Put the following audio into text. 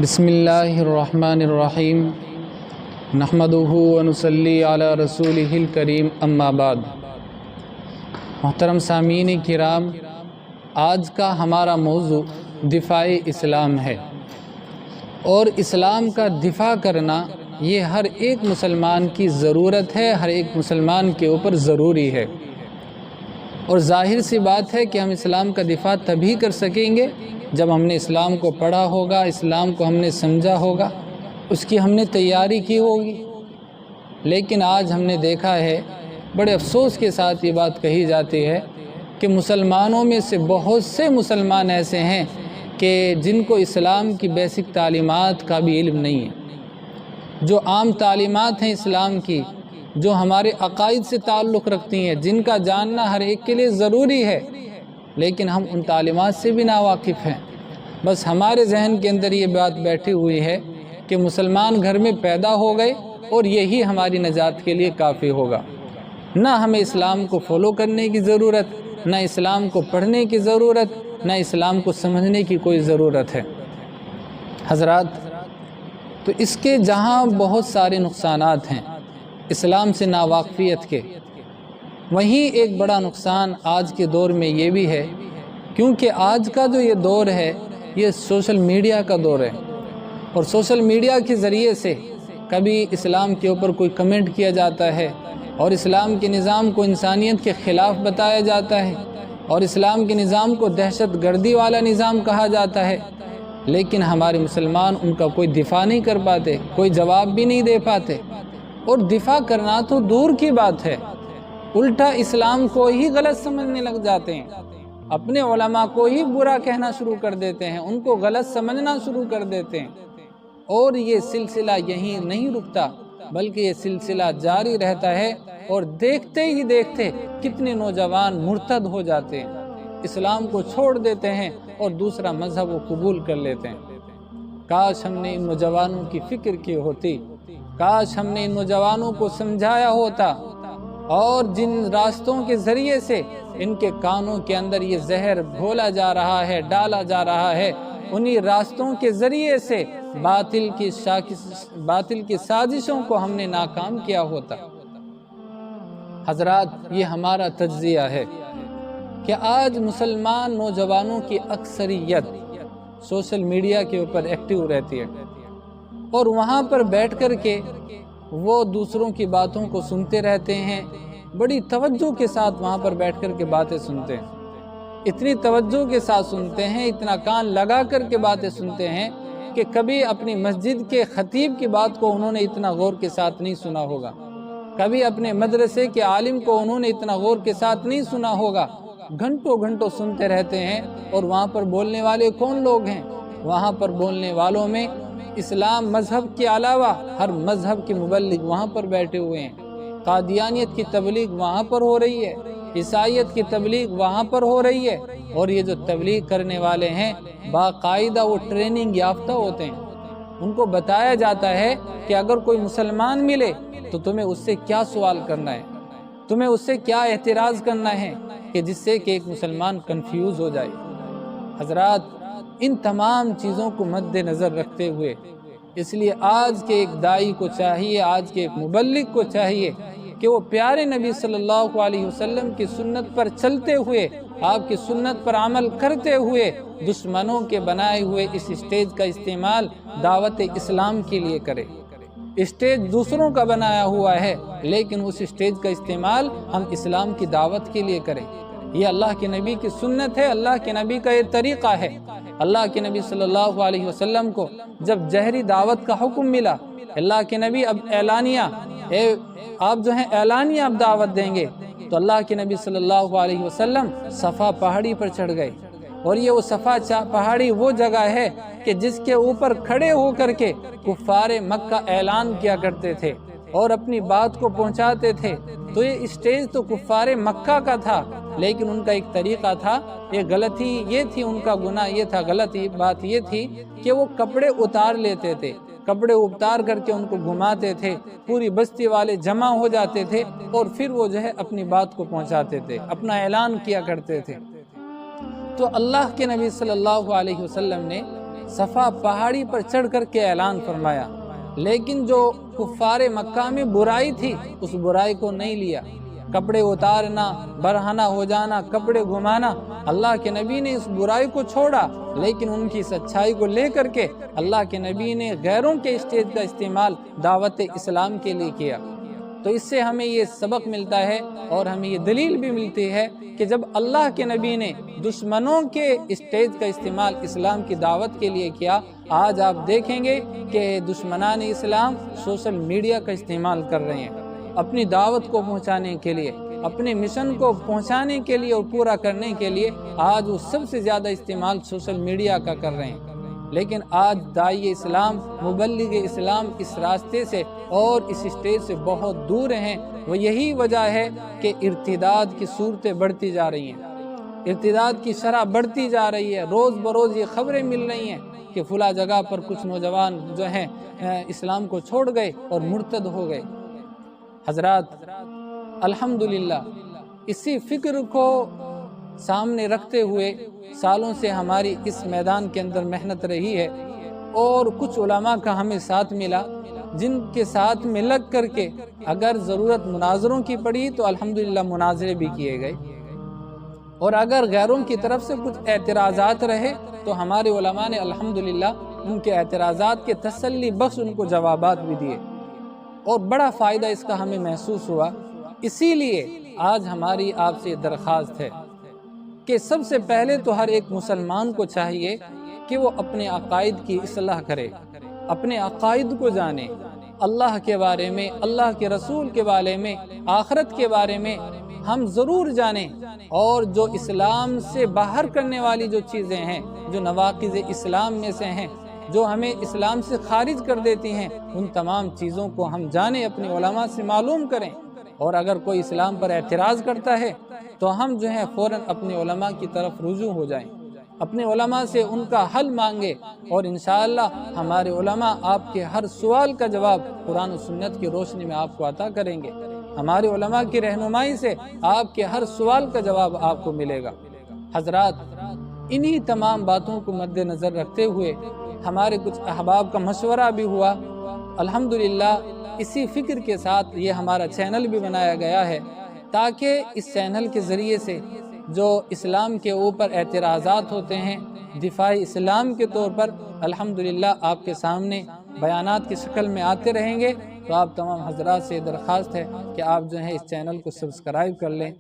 بسم اللہ الرحمن الرحیم نحمدہ ونصلی علی رسولہ الکریم اما بعد۔ محترم سامعین کرام، آج کا ہمارا موضوع دفاع اسلام ہے، اور اسلام کا دفاع کرنا یہ ہر ایک مسلمان کی ضرورت ہے، ہر ایک مسلمان کے اوپر ضروری ہے۔ اور ظاہر سی بات ہے کہ ہم اسلام کا دفاع تبھی کر سکیں گے جب ہم نے اسلام کو پڑھا ہوگا، اسلام کو ہم نے سمجھا ہوگا، اس کی ہم نے تیاری کی ہوگی۔ لیکن آج ہم نے دیکھا ہے، بڑے افسوس کے ساتھ یہ بات کہی جاتی ہے کہ مسلمانوں میں سے بہت سے مسلمان ایسے ہیں کہ جن کو اسلام کی بیسک تعلیمات کا بھی علم نہیں ہے۔ جو عام تعلیمات ہیں اسلام کی، جو ہمارے عقائد سے تعلق رکھتی ہیں، جن کا جاننا ہر ایک کے لیے ضروری ہے، لیکن ہم ان تعلیمات سے بھی ناواقف ہیں۔ بس ہمارے ذہن کے اندر یہ بات بیٹھی ہوئی ہے کہ مسلمان گھر میں پیدا ہو گئے اور یہی ہماری نجات کے لیے کافی ہوگا۔ نہ ہمیں اسلام کو فالو کرنے کی ضرورت، نہ اسلام کو پڑھنے کی ضرورت، نہ اسلام کو سمجھنے کی کوئی ضرورت ہے۔ حضرات، تو اس کے جہاں بہت سارے نقصانات ہیں اسلام سے ناواقفیت کے، وہیں ایک بڑا نقصان آج کے دور میں یہ بھی ہے، کیونکہ آج کا جو یہ دور ہے یہ سوشل میڈیا کا دور ہے، اور سوشل میڈیا کے ذریعے سے کبھی اسلام کے اوپر کوئی کمنٹ کیا جاتا ہے، اور اسلام کے نظام کو انسانیت کے خلاف بتایا جاتا ہے، اور اسلام کے نظام کو دہشت گردی والا نظام کہا جاتا ہے، لیکن ہمارے مسلمان ان کا کوئی دفاع نہیں کر پاتے، کوئی جواب بھی نہیں دے پاتے۔ اور دفاع کرنا تو دور کی بات ہے، الٹا اسلام کو ہی غلط سمجھنے لگ جاتے ہیں، اپنے علماء کو ہی برا کہنا شروع کر دیتے ہیں، ان کو غلط سمجھنا شروع کر دیتے ہیں۔ اور یہ سلسلہ یہیں نہیں رکتا، بلکہ یہ سلسلہ جاری رہتا ہے، اور دیکھتے ہی دیکھتے کتنے نوجوان مرتد ہو جاتے ہیں، اسلام کو چھوڑ دیتے ہیں اور دوسرا مذہب کو قبول کر لیتے ہیں۔ کاش ہم نے ان نوجوانوں کی فکر کی ہوتی، کاش ہم نے ان نوجوانوں کو سمجھایا ہوتا، اور جن راستوں کے ذریعے سے ان کے کانوں کے اندر یہ زہر گھولا جا رہا ہے، ڈالا جا رہا ہے، انہی راستوں کے ذریعے سے باطل کی سازشوں کو ہم نے ناکام کیا ہوتا۔ حضرات، یہ ہمارا تجزیہ ہے کہ آج مسلمان نوجوانوں کی اکثریت سوشل میڈیا کے اوپر ایکٹیو رہتی ہے، اور وہاں پر بیٹھ کر کے وہ دوسروں کی باتوں کو سنتے رہتے ہیں، بڑی توجہ کے ساتھ وہاں پر بیٹھ کر کے باتیں سنتے ہیں، اتنی توجہ کے ساتھ سنتے ہیں، اتنا کان لگا کر کے باتیں سنتے ہیں کہ کبھی اپنی مسجد کے خطیب کی بات کو انہوں نے اتنا غور کے ساتھ نہیں سنا ہوگا، کبھی اپنے مدرسے کے عالم کو انہوں نے اتنا غور کے ساتھ نہیں سنا ہوگا۔ گھنٹوں گھنٹوں سنتے رہتے ہیں، اور وہاں پر بولنے والے کون لوگ ہیں؟ وہاں پر بولنے والوں میں اسلام مذہب کے علاوہ ہر مذہب کے مبلغ وہاں پر بیٹھے ہوئے ہیں۔ قادیانیت کی تبلیغ وہاں پر ہو رہی ہے، عیسائیت کی تبلیغ وہاں پر ہو رہی ہے، اور یہ جو تبلیغ کرنے والے ہیں باقاعدہ وہ ٹریننگ یافتہ ہوتے ہیں، ان کو بتایا جاتا ہے کہ اگر کوئی مسلمان ملے تو تمہیں اس سے کیا سوال کرنا ہے، تمہیں اس سے کیا اعتراض کرنا ہے، کہ جس سے کہ ایک مسلمان کنفیوز ہو جائے۔ حضرات، ان تمام چیزوں کو مد نظر رکھتے ہوئے اس لیے آج کے ایک داعی کو چاہیے، آج کے ایک مبلغ کو چاہیے کہ وہ پیارے نبی صلی اللہ علیہ وسلم کی سنت پر چلتے ہوئے، آپ کی سنت پر عمل کرتے ہوئے، دشمنوں کے بنائے ہوئے اس اسٹیج کا استعمال دعوت اسلام کے لیے کرے۔ اسٹیج دوسروں کا بنایا ہوا ہے، لیکن اس اسٹیج کا استعمال ہم اسلام کی دعوت کے لیے کریں۔ یہ اللہ کے نبی کی سنت ہے، اللہ کے نبی کا یہ طریقہ ہے۔ اللہ کے نبی صلی اللہ علیہ وسلم کو جب جہری دعوت کا حکم ملا، اللہ کے نبی اب اعلانیہ، آپ جو ہیں اعلانیہ اب دعوت دیں گے، تو اللہ کے نبی صلی اللہ علیہ وسلم صفا پہاڑی پر چڑھ گئے، اور یہ وہ صفا پہاڑی وہ جگہ ہے کہ جس کے اوپر کھڑے ہو کر کے کفار مکہ اعلان کیا کرتے تھے اور اپنی بات کو پہنچاتے تھے۔ تو یہ اسٹیج تو کفار مکہ کا تھا، لیکن ان کا ایک طریقہ تھا، یہ غلطی یہ تھی، ان کا گناہ یہ تھا، غلطی بات یہ تھی کہ وہ کپڑے اتار لیتے تھے، کپڑے اتار کر کے ان کو گھماتے تھے، پوری بستی والے جمع ہو جاتے تھے، اور پھر وہ جو ہے اپنی بات کو پہنچاتے تھے، اپنا اعلان کیا کرتے تھے۔ تو اللہ کے نبی صلی اللہ علیہ وسلم نے صفا پہاڑی پر چڑھ کر کے اعلان فرمایا، لیکن جو کفار مکہ میں برائی تھی اس برائی کو نہیں لیا۔ کپڑے اتارنا، برہنہ ہو جانا، کپڑے گھمانا، اللہ کے نبی نے اس برائی کو چھوڑا، لیکن ان کی سچائی کو لے کر کے اللہ کے نبی نے غیروں کے اسٹیج کا استعمال دعوت اسلام کے لیے کیا۔ تو اس سے ہمیں یہ سبق ملتا ہے اور ہمیں یہ دلیل بھی ملتی ہے کہ جب اللہ کے نبی نے دشمنوں کے اسٹیج کا استعمال اسلام کی دعوت کے لیے کیا، آج آپ دیکھیں گے کہ دشمنان اسلام سوشل میڈیا کا استعمال کر رہے ہیں اپنی دعوت کو پہنچانے کے لیے، اپنے مشن کو پہنچانے کے لیے اور پورا کرنے کے لیے آج وہ سب سے زیادہ استعمال سوشل میڈیا کا کر رہے ہیں۔ لیکن آج داعی اسلام، مبلغ اسلام اس راستے سے اور اس اسٹیج سے بہت دور ہیں۔ وہ یہی وجہ ہے کہ ارتداد کی صورتیں بڑھتی جا رہی ہیں، ارتداد کی شرح بڑھتی جا رہی ہے۔ روز بروز یہ خبریں مل رہی ہیں کہ فلاں جگہ پر کچھ نوجوان جو ہیں اسلام کو چھوڑ گئے اور مرتد ہو گئے۔ حضرات، الحمدللہ اسی فکر کو سامنے رکھتے ہوئے سالوں سے ہماری اس میدان کے اندر محنت رہی ہے، اور کچھ علماء کا ہمیں ساتھ ملا جن کے ساتھ میں لگ کر کے اگر ضرورت مناظروں کی پڑی تو الحمدللہ مناظرے بھی کیے گئے، اور اگر غیروں کی طرف سے کچھ اعتراضات رہے تو ہمارے علماء نے الحمدللہ ان کے اعتراضات کے تسلی بخش ان کو جوابات بھی دیے، اور بڑا فائدہ اس کا ہمیں محسوس ہوا۔ اسی لیے آج ہماری آپ سے درخواست ہے کہ سب سے پہلے تو ہر ایک مسلمان کو چاہیے کہ وہ اپنے عقائد کی اصلاح کرے، اپنے عقائد کو جانے، اللہ کے بارے میں، اللہ کے رسول کے بارے میں، آخرت کے بارے میں ہم ضرور جانیں، اور جو اسلام سے باہر کرنے والی جو چیزیں ہیں، جو نواقض اسلام میں سے ہیں، جو ہمیں اسلام سے خارج کر دیتی ہیں، ان تمام چیزوں کو ہم جانیں، اپنے علماء سے معلوم کریں، اور اگر کوئی اسلام پر اعتراض کرتا ہے تو ہم جو ہے فوراً اپنے علماء کی طرف رجوع ہو جائیں، اپنے علماء سے ان کا حل مانگے، اور انشاءاللہ ہمارے علماء آپ کے ہر سوال کا جواب قرآن و سنت کی روشنی میں آپ کو عطا کریں گے۔ ہمارے علماء کی رہنمائی سے آپ کے ہر سوال کا جواب آپ کو ملے گا۔ حضرات، انہی تمام باتوں کو مد نظر رکھتے ہوئے ہمارے کچھ احباب کا مشورہ بھی ہوا۔ الحمدللہ اسی فکر کے ساتھ یہ ہمارا چینل بھی بنایا گیا ہے، تاکہ اس چینل کے ذریعے سے جو اسلام کے اوپر اعتراضات ہوتے ہیں دفاع اسلام کے طور پر الحمدللہ آپ کے سامنے بیانات کی شکل میں آتے رہیں گے۔ تو آپ تمام حضرات سے درخواست ہے کہ آپ جو ہے اس چینل کو سبسکرائب کر لیں،